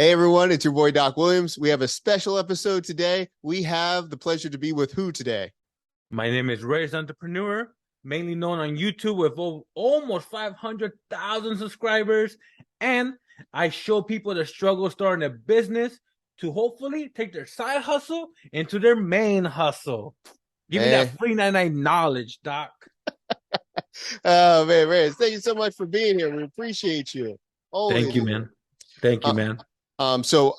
Hey everyone, it's your boy Doc Williams. We have a special episode today. We have the pleasure to be with who today? My name is Reyes Entrepreneur, mainly known on YouTube with almost 500,000 subscribers. And I show people the struggle starting a business to hopefully take their side hustle into their main hustle. Give me that Man. free 99 knowledge, Doc. Oh man, Reyes, thank you so much for being here. We appreciate you. Thank you, Always. man. Thank you, Uh, man. so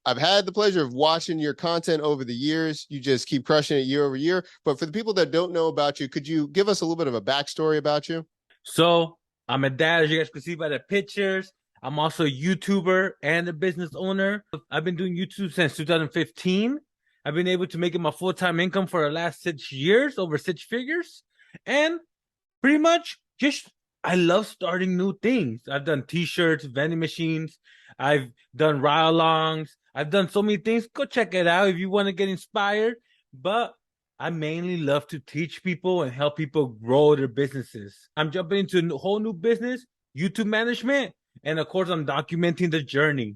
I've had the pleasure of watching your content over the years. You just keep crushing it year over year. But for the people that don't know about you, could you give us a little bit of a backstory about you? So I'm a dad, as you guys can see by the pictures. I'm also a YouTuber and a business owner. I've been doing YouTube since 2015. I've been able to make it my full-time income for the last 6 years, over six figures. And pretty much just I love starting new things. I've done t-shirts, vending machines, I've done ride-alongs, I've done so many things. Go check it out if you want to get inspired. But I mainly love to teach people and help people grow their businesses. I'm jumping into a whole new business, YouTube management, and of course I'm documenting the journey.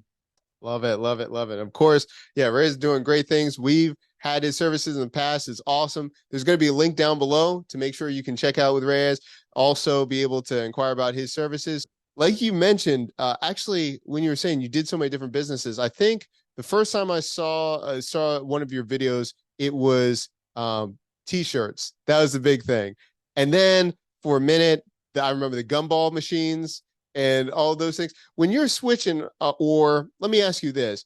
Love it, love it, love it. Of course, yeah, Reyes is doing great things. We've had his services in the past. It's awesome. There's going to be a link down below to make sure you can check out with Reyes. Also, be able to inquire about his services. Like you mentioned, actually, when you were saying you did so many different businesses, I think the first time I saw one of your videos, it was t-shirts. That was the big thing. And then for a minute, I remember the gumball machines and all those things. When you're switching, or let me ask you this: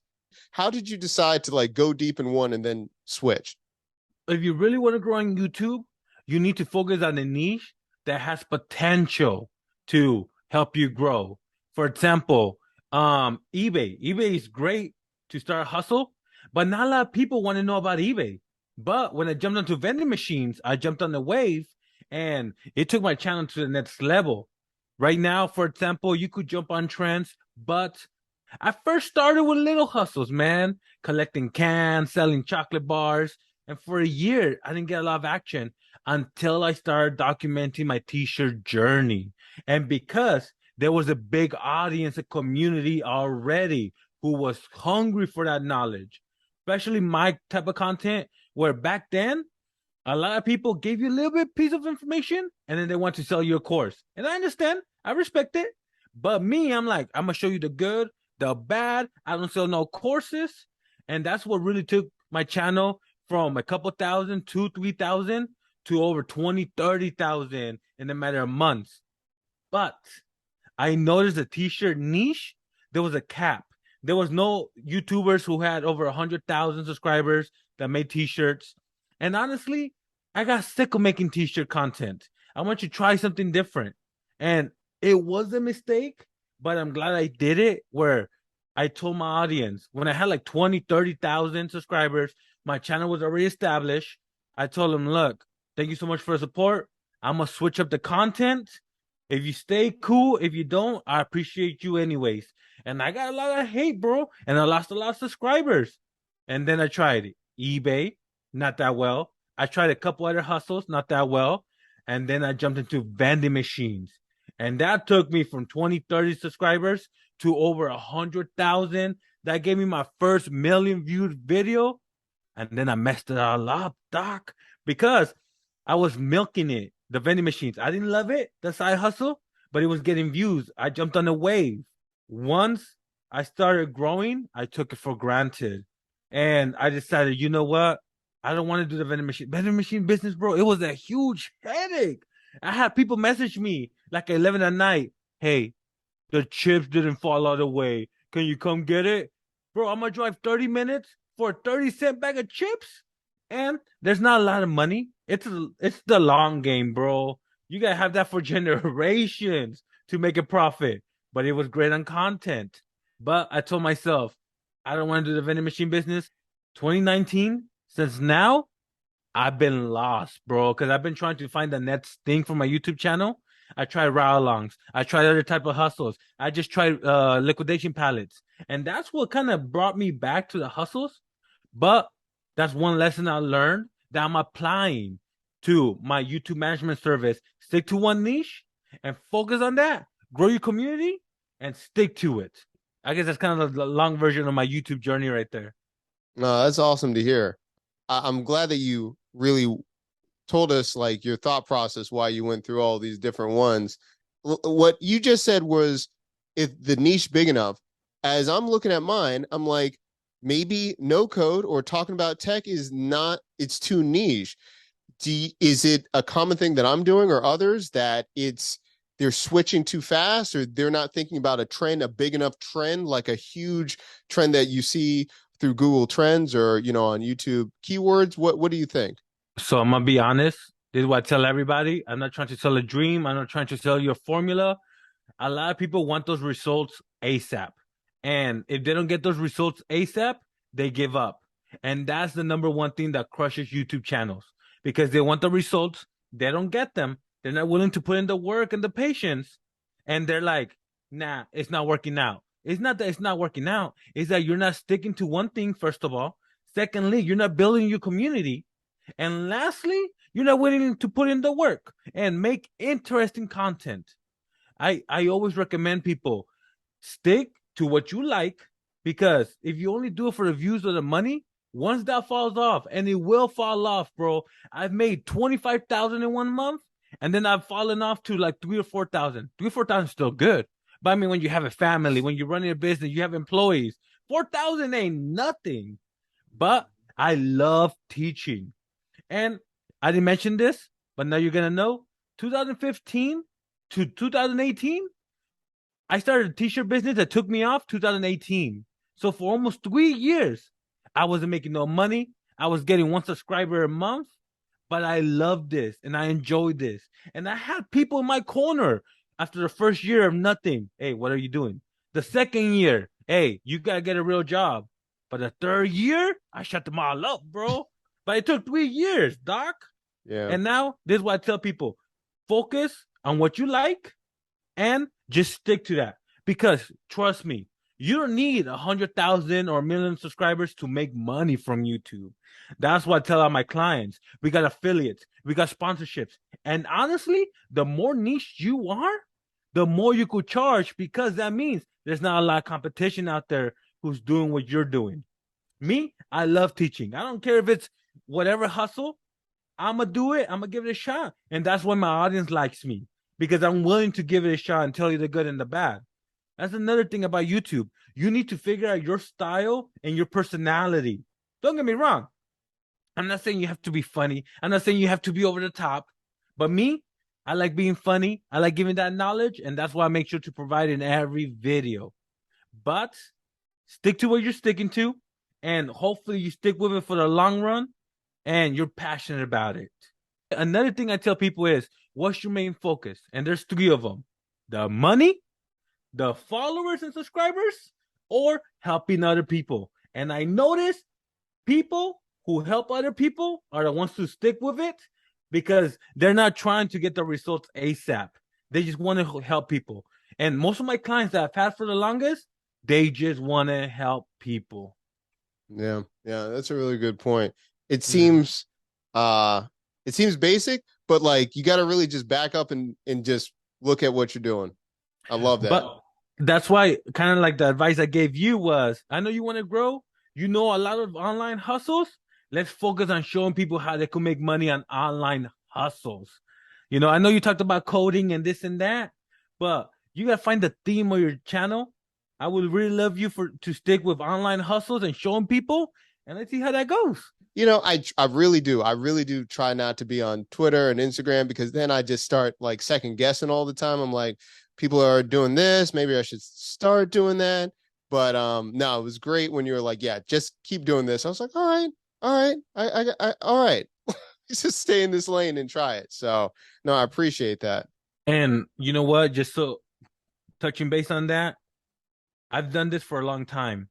how did you decide to like go deep in one and then switch? If you really want to grow on YouTube, you need to focus on a niche that has potential to help you grow. For example, eBay. eBay is great to start a hustle, but not a lot of people want to know about eBay. But when I jumped onto vending machines, I jumped on the wave and it took my channel to the next level. Right now, for example, you could jump on trends, but I first started with little hustles, man, collecting cans, selling chocolate bars. And for a year, I didn't get a lot of action until I started documenting my t-shirt journey. And because there was a big audience, a community already who was hungry for that knowledge, especially my type of content, where back then, a lot of people gave you a little bit piece of information and then they want to sell you a course. And I understand, I respect it. But me, I'm like, I'm gonna show you the good, the bad. I don't sell no courses. And that's what really took my channel from a couple thousand, 2, 3,000 to over 20, 30,000 in a matter of months. But I noticed the t-shirt niche, there was a cap. There was no YouTubers who had over 100,000 subscribers that made t-shirts. And honestly, I got sick of making t-shirt content. I want you to try something different. And it was a mistake, but I'm glad I did it where I told my audience when I had like 20, 30,000 subscribers, my channel was already established. I told them, look, thank you so much for the support. I'm going to switch up the content. If you stay cool, if you don't, I appreciate you anyways. And I got a lot of hate, bro. And I lost a lot of subscribers. And then I tried it. eBay, not that well. I tried a couple other hustles, not that well. And then I jumped into vending machines. And that took me from 20, 30 subscribers to over 100,000. That gave me my first million viewed video. And then I messed it all up, Doc, because I was milking it, the vending machines. I didn't love it, the side hustle, but it was getting views. I jumped on the wave. Once I started growing, I took it for granted. And I decided, you know what? I don't want to do the vending machine business, bro. It was a huge headache. I had people message me like at 11 at night. Hey, the chips didn't fall all the way. Can you come get it? Bro, I'm gonna drive 30 minutes for a 30-cent bag of chips. And there's not a lot of money. It's the long game, bro. You gotta have that for generations to make a profit. But it was great on content. But I told myself, I don't want to do the vending machine business. 2019, since now, I've been lost, bro, because I've been trying to find the next thing for my YouTube channel. I tried ride-alongs. I tried other type of hustles. I just tried liquidation pallets. And that's what kind of brought me back to the hustles. But that's one lesson I learned that I'm applying to my YouTube management service. Stick to one niche and focus on that. Grow your community and stick to it. I guess that's kind of the long version of my YouTube journey right there. No, that's awesome to hear. I'm glad that you really told us like your thought process why you went through all these different ones. What you just said was if the niche big enough. As I'm looking at mine, I'm like maybe no code or talking about tech is not, it's too niche. Is it a common thing that I'm doing or others that it's they're switching too fast or they're not thinking about a trend, a big enough trend, like a huge trend that you see through Google Trends or on YouTube keywords? What do you think? So I'm gonna be honest. This is what I tell everybody. I'm not trying to sell a dream. I'm not trying to sell you a formula. A lot of people want those results ASAP. And if they don't get those results ASAP, they give up. And that's the number one thing that crushes YouTube channels because they want the results, they don't get them. They're not willing to put in the work and the patience. And they're like, nah, it's not working out. It's not that it's not working out, it's that you're not sticking to one thing, first of all. Secondly, you're not building your community. And lastly, you're not willing to put in the work and make interesting content. I always recommend people stick to what you like because if you only do it for the views or the money, once that falls off, and it will fall off, bro. I've made 25,000 in 1 month, and then I've fallen off to like 3 or 4,000. 3 or 4,000 is still good, but I mean, when you have a family, when you're running a business, you have employees. 4,000 ain't nothing. But I love teaching, and I didn't mention this, but now you're gonna know. 2015 to 2018, I started a t-shirt business that took me off 2018. So for almost 3 years, I wasn't making no money. I was getting one subscriber a month, but I loved this and I enjoyed this. And I had people in my corner after the first year of nothing. Hey, what are you doing? The second year, hey, you gotta get a real job. But the third year, I shut them all up, bro. But it took 3 years, doc. Yeah. And now this is what I tell people: focus on what you like and just stick to that. Because trust me, you don't need 100,000 or a million subscribers to make money from YouTube. That's what I tell all my clients. We got affiliates, we got sponsorships. And honestly, the more niche you are, the more you could charge because that means there's not a lot of competition out there who's doing what you're doing. Me, I love teaching. I don't care if it's whatever hustle. I'm gonna do it. I'm gonna give it a shot, and that's why my audience likes me because I'm willing to give it a shot and tell you the good and the bad. That's another thing about YouTube. You need to figure out your style and your personality. Don't get me wrong. I'm not saying you have to be funny. I'm not saying you have to be over the top. But me, I like being funny. I like giving that knowledge, and that's why I make sure to provide in every video. But stick to what you're sticking to, and hopefully you stick with it for the long run and you're passionate about it. Another thing I tell people is, what's your main focus? And there's three of them: the money, the followers and subscribers, or helping other people. And I notice people who help other people are the ones who stick with it because they're not trying to get the results ASAP. They just want to help people. And most of my clients that I've had for the longest, they just want to help people. Yeah, yeah, that's a really good point. It Mm. seems uh it seems basic, but like you got to really just back up and just look at what you're doing. I love that. But that's why, kind of like the advice I gave you was, I know you want to grow. You know a lot of online hustles. Let's focus on showing people how they can make money on online hustles. I know you talked about coding and this and that, but you gotta find the theme of your channel. I would really love you for to stick with online hustles and showing people, and let's see how that goes. I really do. I really do try not to be on Twitter and Instagram because then I just start like second guessing all the time. I'm like, people are doing this, maybe I should start doing that. But no, it was great when you were like, yeah, just keep doing this. I was like, all right, all right. Just stay in this lane and try it. So no, I appreciate that. And you know what? Just so touching base on that, I've done this for a long time.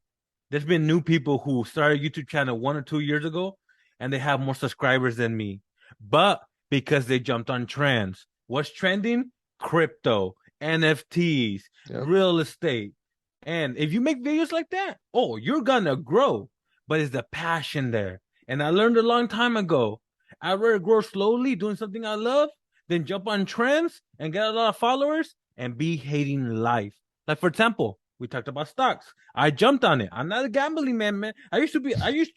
There's been new people who started a YouTube channel 1 or 2 years ago, and they have more subscribers than me. But because they jumped on trends. What's trending? Crypto, NFTs, Yep. real estate. And if you make videos like that, oh, you're gonna grow. But it's the passion there. And I learned a long time ago. I'd rather grow slowly doing something I love than jump on trends and get a lot of followers and be hating life. Like, for example, We talked about stocks. I jumped on it. I'm not a gambling man. I used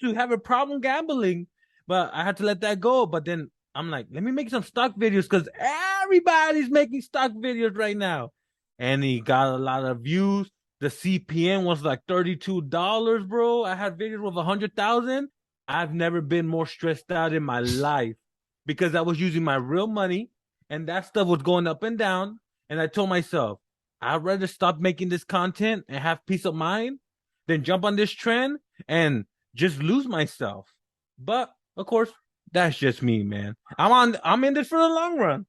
to have a problem gambling, but I had to let that go. But then I'm like, let me make some stock videos because everybody's making stock videos right now. And he got a lot of views. The CPM was like $32, bro. I had videos with 100,000. I've never been more stressed out in my life because I was using my real money and that stuff was going up and down. And I told myself, I'd rather stop making this content and have peace of mind than jump on this trend and just lose myself. But of course, that's just me, man. I'm in this for the long run.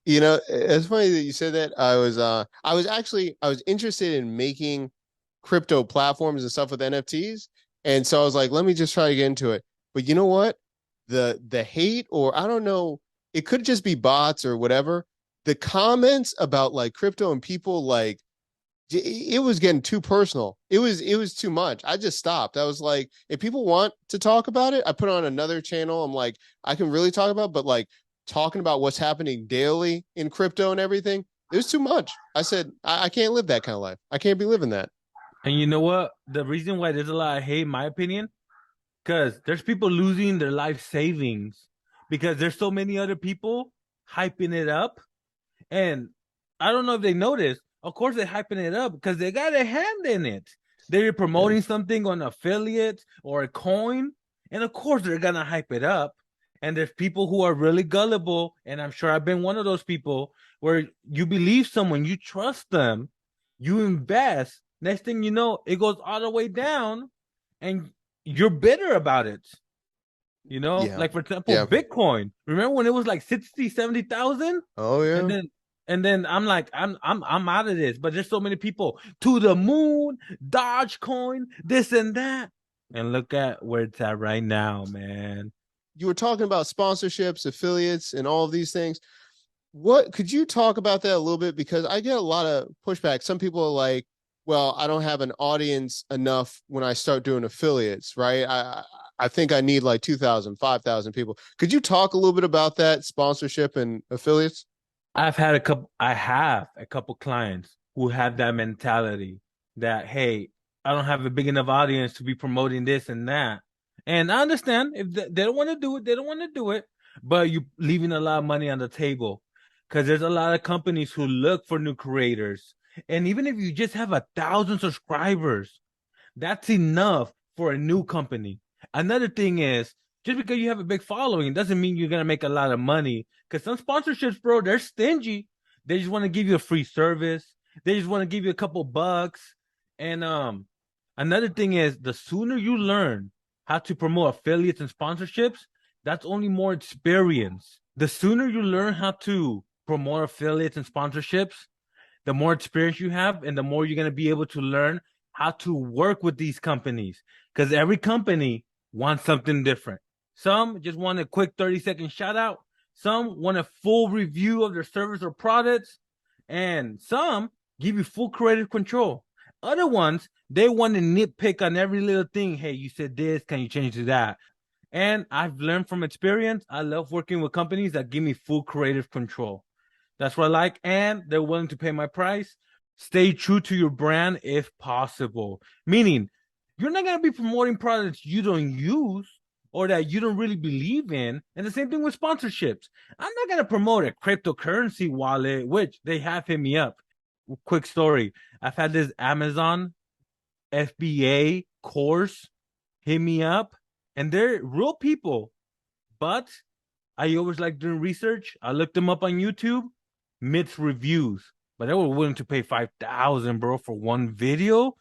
You know, it's funny that you said that. I was interested in making crypto platforms and stuff with NFTs. And so I was like, let me just try to get into it. But you know what? The hate, or I don't know, it could just be bots or whatever. The comments about like crypto and people like it was getting too personal. It was too much. I just stopped. I was like, if people want to talk about it, I put on another channel. I'm like, I can really talk about, but like talking about what's happening daily in crypto and everything, it was too much. I said, I can't live that kind of life. I can't be living that. And you know what? The reason why there's a lot of hate, in my opinion, because there's people losing their life savings because there's so many other people hyping it up. And I don't know if they noticed. Of course, they're hyping it up because they got a hand in it. They're Yeah. promoting something on affiliate or a coin. And of course, they're going to hype it up. And there's people who are really gullible. And I'm sure I've been one of those people where you believe someone, you trust them, you invest. Next thing you know, it goes all the way down and you're bitter about it. You know, Yeah. like for example, Yeah. Bitcoin. Remember when it was like 60, 70,000? Oh And yeah. then I'm like, I'm out of this. But there's so many people to the moon, Dogecoin, this and that. And look at where it's at right now, man. You were talking about sponsorships, affiliates, and all of these things. What could you talk about that a little bit? Because I get a lot of pushback. Some people are like, well, I don't have an audience enough when I start doing affiliates, right? I think I need like 2,000, 5,000 people. Could you talk a little bit about that sponsorship and affiliates? I have a couple clients who have that mentality that, hey, I don't have a big enough audience to be promoting this and that. And I understand if they don't want to do it, they don't want to do it, but you leaving a lot of money on the table because there's a lot of companies who look for new creators. And even if you just have 1,000 subscribers, that's enough for a new company. Another thing is, just because you have a big following doesn't mean you're gonna make a lot of money. Because some sponsorships, bro, they're stingy. They just want to give you a free service. They just want to give you a couple bucks. And another thing is, the sooner you learn how to promote affiliates and sponsorships, that's only more experience. The sooner you learn how to promote affiliates and sponsorships, the more experience you have and the more you're going to be able to learn how to work with these companies because every company wants something different. Some just want a quick 30-second shout out. Some want a full review of their service or products. And some give you full creative control. Other ones, they want to nitpick on every little thing. Hey, you said this. Can you change to that? And I've learned from experience. I love working with companies that give me full creative control. That's what I like. And they're willing to pay my price. Stay true to your brand if possible. Meaning, you're not going to be promoting products you don't use or that you don't really believe in. And the same thing with sponsorships. I'm not going to promote a cryptocurrency wallet, which they have hit me up. Quick story. I've had this Amazon FBA course hit me up, and they're real people, but I always like doing research. I looked them up on YouTube, mixed reviews, but they were willing to pay 5,000, bro, for one video.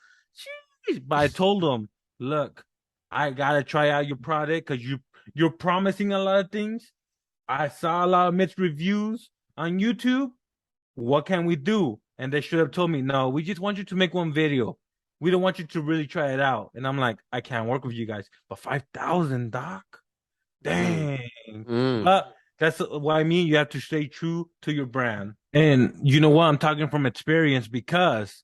Jeez. But I told them, look, I gotta try out your product because you're promising a lot of things. I saw a lot of mixed reviews on YouTube. What can we do? And they should have told me, no, we just want you to make one video. We don't want you to really try it out. And I'm like, I can't work with you guys. But 5,000, doc? Mm, Dang. mm. But that's what I mean. You have to stay true to your brand. And you know what? I'm talking from experience because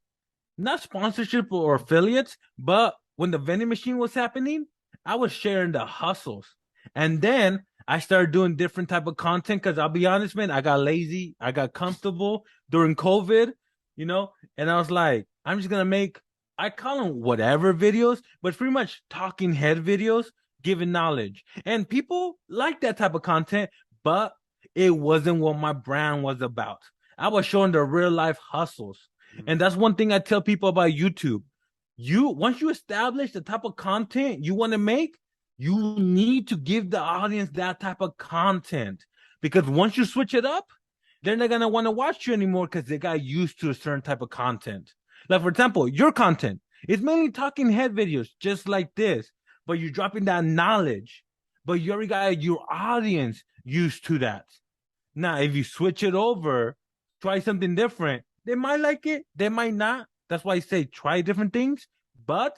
not sponsorship or affiliates, but when the vending machine was happening, I was sharing the hustles. And then I started doing different type of content because I'll be honest, man, I got lazy. I got comfortable during COVID, and I was like, I'm just gonna make, I call them whatever videos, but pretty much talking head videos, giving knowledge. And people like that type of content, but it wasn't what my brand was about. I was showing the real life hustles. And that's one thing I tell people about YouTube. Once you establish the type of content you want to make, you need to give the audience that type of content. Because once you switch it up, they're not gonna want to watch you anymore because they got used to a certain type of content. Like, for example, your content is mainly talking head videos, just like this, but you're dropping that knowledge. But you already got your audience used to that. Now, if you switch it over, try something different, they might like it, they might not. That's why I say try different things, but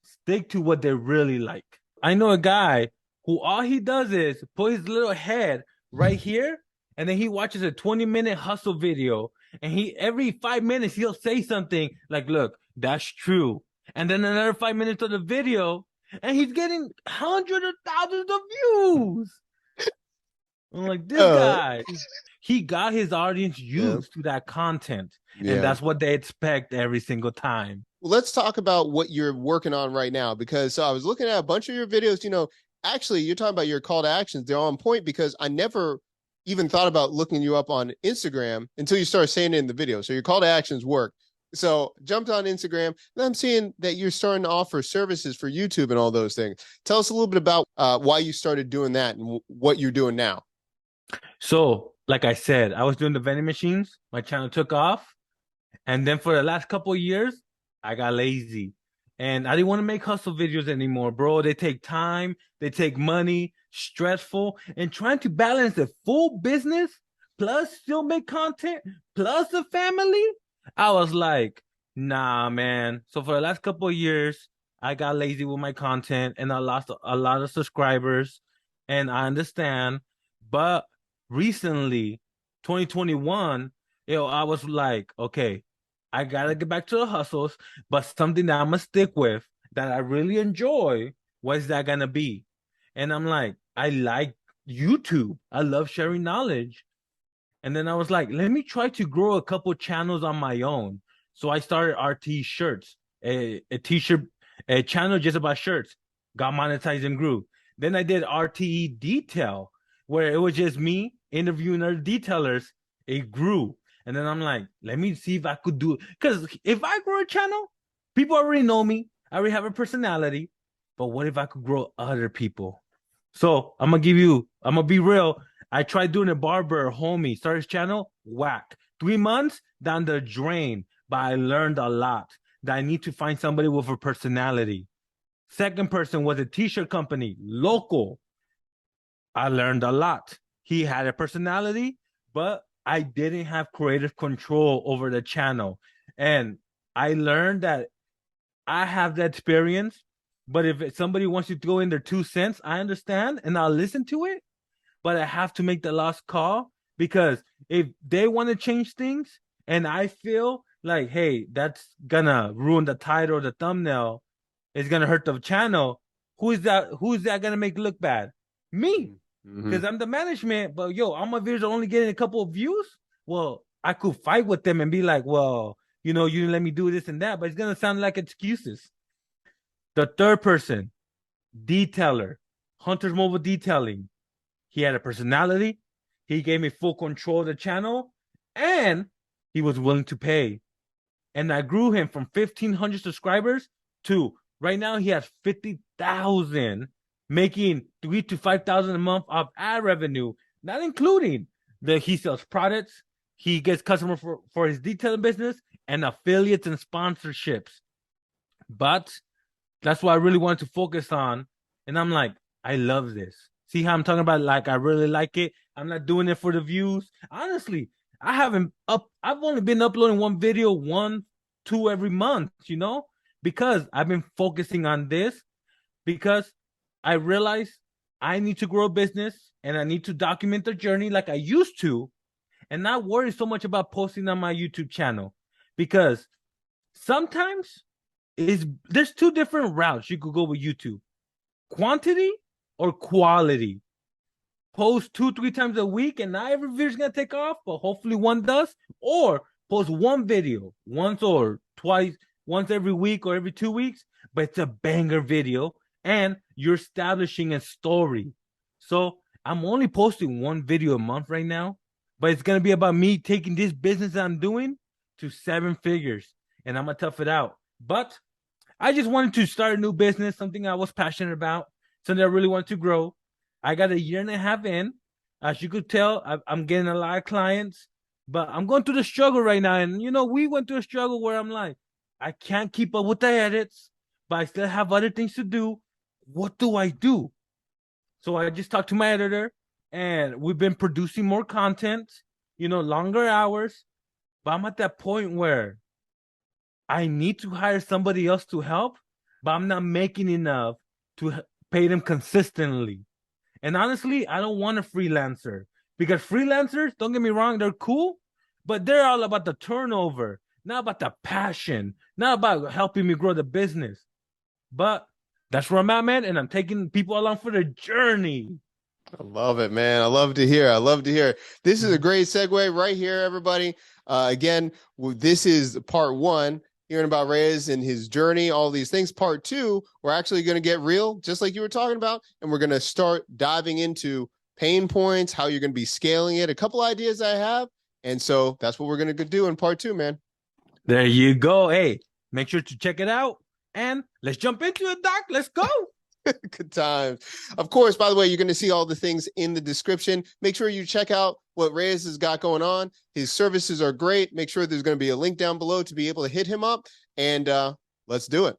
stick to what they really like. I know a guy who all he does is put his little head right here, and then he watches a 20-minute hustle video, and he every 5 minutes he'll say something like, look, that's true. And then another 5 minutes of the video, and he's getting hundreds of thousands of views. I'm like, this guy, he got his audience used to that content. And that's what they expect every single time. Well, let's talk about what you're working on right now, because so I was looking at a bunch of your videos. Actually, you're talking about your call to actions. They're on point, because I never even thought about looking you up on Instagram until you started saying it in the video. So your call to actions work. So jumped on Instagram, and I'm seeing that you're starting to offer services for YouTube and all those things. Tell us a little bit about why you started doing that and what you're doing now. So, like I said, I was doing the vending machines. My channel took off. And then for the last couple of years, I got lazy. And I didn't want to make hustle videos anymore, bro. They take time, they take money, stressful. And trying to balance a full business plus still make content plus a family, I was like, nah, man. So for the last couple of years, I got lazy with my content and I lost a lot of subscribers. And I understand. But recently, 2021, I was like, okay, I gotta get back to the hustles, but something that I'm gonna stick with that I really enjoy, what is that gonna be? And I'm like, I like YouTube. I love sharing knowledge. And then I was like, let me try to grow a couple channels on my own. So I started RT Shirts, a t-shirt, a channel just about shirts, got monetized and grew. Then I did RTE Detail, where it was just me interviewing other detailers. It grew. And then I'm like, let me see if I could do it. Because if I grow a channel, people already know me. I already have a personality. But what if I could grow other people? So I'm going to be real. I tried doing a barber homie, start his channel, whack. 3 months down the drain. But I learned a lot that I need to find somebody with a personality. Second person was a t-shirt company, local. I learned a lot. He had a personality, but I didn't have creative control over the channel. And I learned that I have the experience, but if somebody wants to go in their 2 cents, I understand and I'll listen to it. But I have to make the last call, because if they want to change things and I feel like, hey, that's gonna ruin the title or the thumbnail, it's gonna hurt the channel, who's that gonna make look bad? Me. Because I'm the management, but all my videos are only getting a couple of views. Well, I could fight with them and be like, well, you didn't let me do this and that, but it's going to sound like excuses. The third person, detailer, Hunter's Mobile Detailing. He had a personality. He gave me full control of the channel, and he was willing to pay. And I grew him from 1,500 subscribers to right now he has 50,000. Making 3,000 to 5,000 a month of ad revenue, not including he sells products, he gets customers for his detailing business and affiliates and sponsorships. But that's what I really wanted to focus on. And I'm like, I love this. See how I'm talking about? Like, I really like it. I'm not doing it for the views. Honestly, I've only been uploading one video, 1, 2 every month, because I've been focusing on this, because I realized I need to grow a business and I need to document the journey like I used to, and not worry so much about posting on my YouTube channel, because sometimes there's 2 different routes you could go with YouTube: quantity or quality. Post 2-3 times a week and not every video is going to take off, but hopefully one does, or post one video once or once every week or every 2 weeks, but it's a banger video and you're establishing a story. So I'm only posting one video a month right now, but it's gonna be about me taking this business I'm doing to 7 figures, and I'm gonna tough it out. But I just wanted to start a new business, something I was passionate about, something I really wanted to grow. I got a year and a half in. As you could tell, I'm getting a lot of clients, but I'm going through the struggle right now. And, we went through a struggle where I'm like, I can't keep up with the edits, but I still have other things to do. What do I do? So I just talked to my editor, and we've been producing more content, longer hours. But I'm at that point where I need to hire somebody else to help, but I'm not making enough to pay them consistently. And honestly, I don't want a freelancer, because freelancers, don't get me wrong, they're cool, but they're all about the turnover, not about the passion, not about helping me grow the business. But that's where I'm at, man. And I'm taking people along for the journey. I love it, man. I love to hear. I love to hear. This is a great segue right here, everybody. Again, this is part one, hearing about Reyes and his journey, all these things. Part two, we're actually going to get real, just like you were talking about, and we're going to start diving into pain points, how you're going to be scaling it, a couple ideas I have. And so that's what we're going to do in part two, man. There you go. Hey, make sure to check it out. And let's jump into it, Doc. Let's go. Good times. Of course, by the way, you're going to see all the things in the description. Make sure you check out what Reyes has got going on. His services are great. Make sure there's going to be a link down below to be able to hit him up. And let's do it.